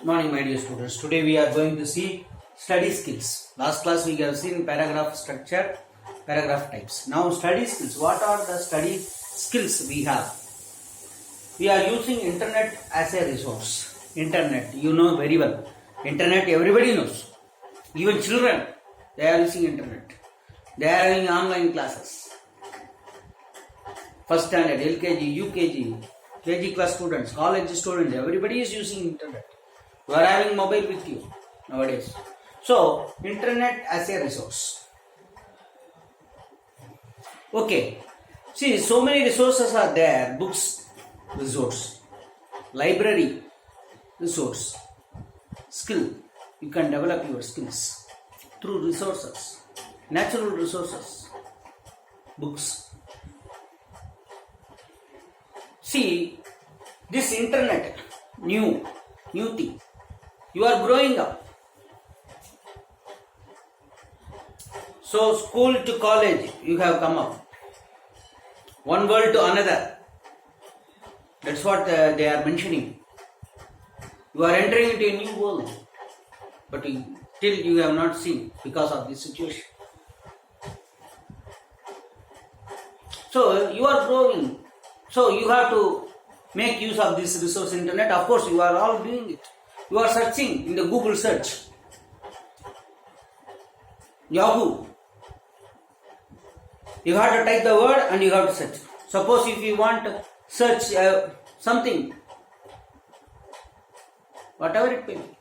Morning, my dear students. Today we are going to see study skills. Last class we have seen paragraph structure, paragraph types. Now study skills. What are the study skills we have? We are using internet as a resource. Internet, you know very well. Internet everybody knows. Even children, they are using internet. They are having online classes. First standard, LKG, UKG, KG class students, college students, everybody is using internet. You are having mobile with you nowadays. So, internet as a resource. Okay. See, so many resources are there. Books, resource. Library, resource. Skill. You can develop your skills through resources. Natural resources. Books. See, this internet, new thing. You are growing up. So, school to college, you have come up. One world to another. That's what they are mentioning. You are entering into a new world. But till you have not seen because of this situation. So, you are growing. So, you have to make use of this resource internet. Of course, you are all doing it. You are searching in the Google search. Yahoo. You have to type the word and you have to search. Suppose if you want to search something, whatever it may be.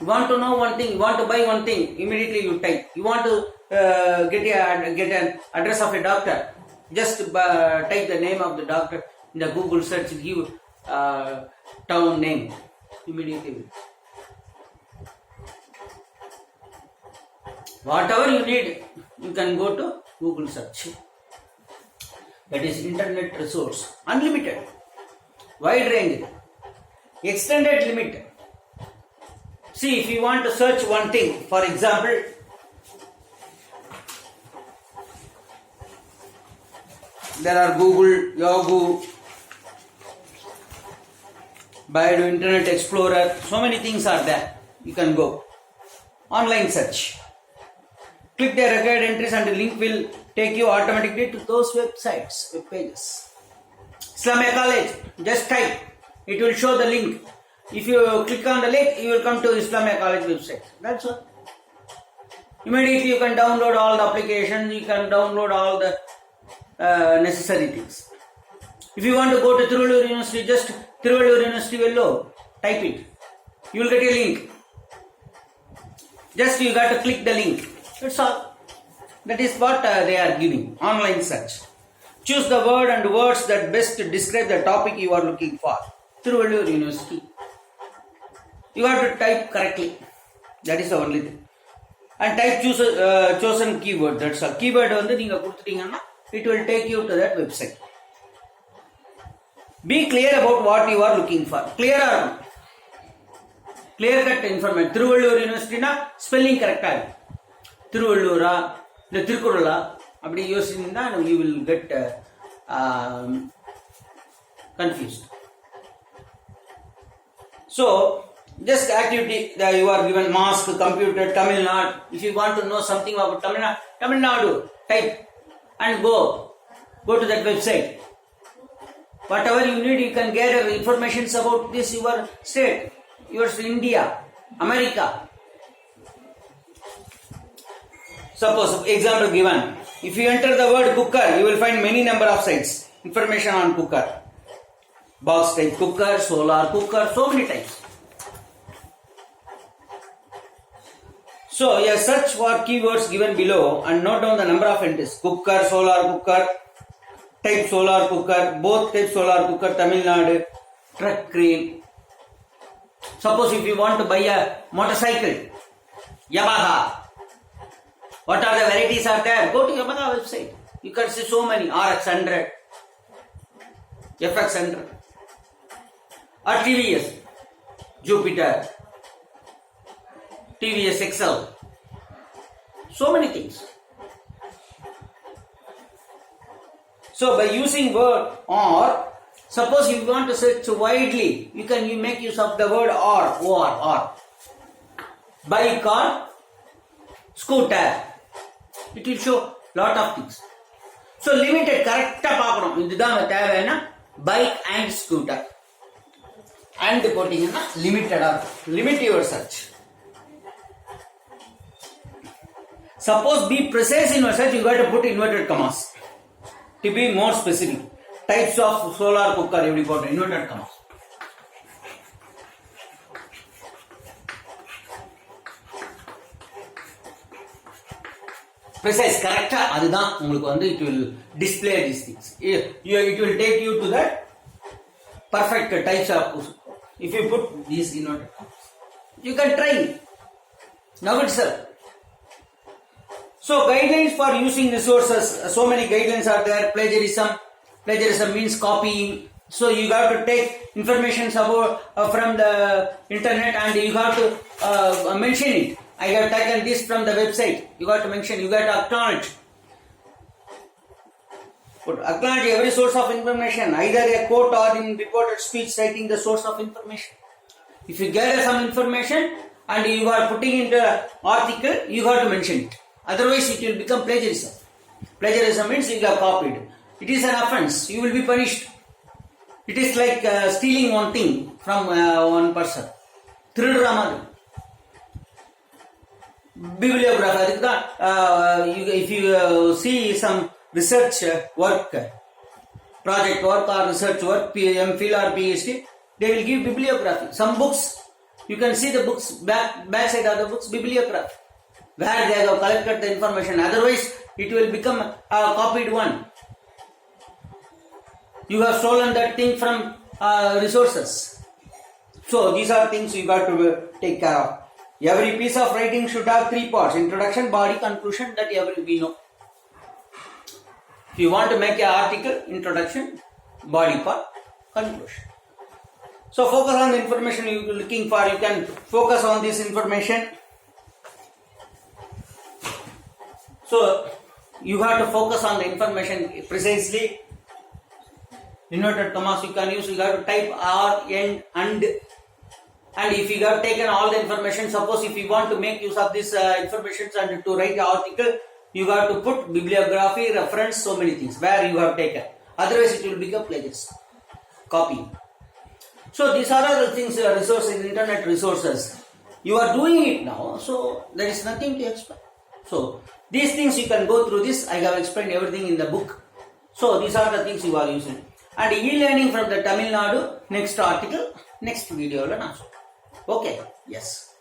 You want to know one thing, you want to buy one thing, immediately you type. You want to get an address of a doctor, just type the name of the doctor in the Google search, give town name immediately. Whatever you need, you can go to Google search. That is internet resource. Unlimited, wide range, extended limit. See, if you want to search one thing, for example, there are Google, Yahoo, Baidu, Internet Explorer, so many things are there. You can go. Online search. Click the required entries and the link will take you automatically to those websites, web pages. Islamia College, just type. It will show the link. If you click on the link, you will come to Islamia College website. That's all. Immediately you can download all the applications, you can download all the necessary things. If you want to go to Tiruvallur University, just Tiruvallur University below, type it. You will get a link. Just you got to click the link. That's all. That is what they are giving. Online search. Choose the word and words that best describe the topic you are looking for. Tiruvallur University. You have to type correctly. That is the only thing. And type chosen keyword. That's all. Keyword it will take you to that website. Be clear about what you are looking for. Clear cut information. Tiruvallur University na spelling correct. Tiruvallura, the Tirukkurala, abdi using that you will get confused. So, just activity that you are given mask, computer, Tamil Nadu. If you want to know something about Tamil Nadu, type and go to that website. Whatever you need, you can gather information about this your state, yours India, America. Suppose example given. If you enter the word cooker, you will find many number of sites. Information on cooker. Box type cooker, solar cooker, so many types. So, a search for keywords given below and note down the number of entries. Cooker, solar cooker, type solar cooker, both type solar cooker, Tamil Nadu, truck crane. Suppose if you want to buy a motorcycle, Yamaha. What are the varieties are there? Go to Yamaha website. You can see so many. RX 100, FX 100, or TVS, Jupiter, TVS XL. So many things. So by using word or Suppose you want to search widely, you can make use of the word or. Bike or scooter. It will show lot of things. So limited correct பார்க்கணும். இதுதான் தேவைன்னா bike and scooter. And போட்டீங்கன்னா limited or limit your search. Suppose be precise in your search, you got to put inverted commas to be more specific. Types of solar cooker, you put inverted commas. Precise, correct, அதுதான் உங்களுக்கு வந்து it will display these things. It will take you to that perfect types of. If you put these inverted commas, you can try now itself. So guidelines for using resources, so many guidelines are there. Plagiarism means copying. So you have to take information about from the internet and you have to mention it. I have taken this from the website. You got to mention, you got to acknowledge. But acknowledge every source of information, either a quote or in reported speech citing the source of information. If you gather some information and you are putting into an article, you got to mention it. Otherwise, it will become plagiarism. Plagiarism means you have copied. It is an offense. You will be punished. It is like stealing one thing from one person. Bibliography. If you see some research work, project work or research work, MPhil or PhD, they will give bibliography. Some books, you can see the books, back side of the books, bibliography, where they have collected the information. Otherwise, it will become a copied one. You have stolen that thing from resources. So these are things you got to take care of. Every piece of writing should have 3 parts: introduction, body, conclusion. That we know. If you want to make an article, introduction, body part, conclusion. So focus on the information you are looking for. You can focus on this information. So you have to focus on the information precisely. Inverted commas you can use. You have to type or, and if you have taken all the information, suppose if you want to make use of this information and to write the article, you have to put bibliography, reference, so many things where you have taken. Otherwise, it will become plagiarism, copy. So these are all the things, resources, internet resources. You are doing it now, so there is nothing to explain. So these things you can go through this. I have explained everything in the book. So these are the things you are using. And e-learning from the Tamil Nadu, next article, next video. Okay, yes.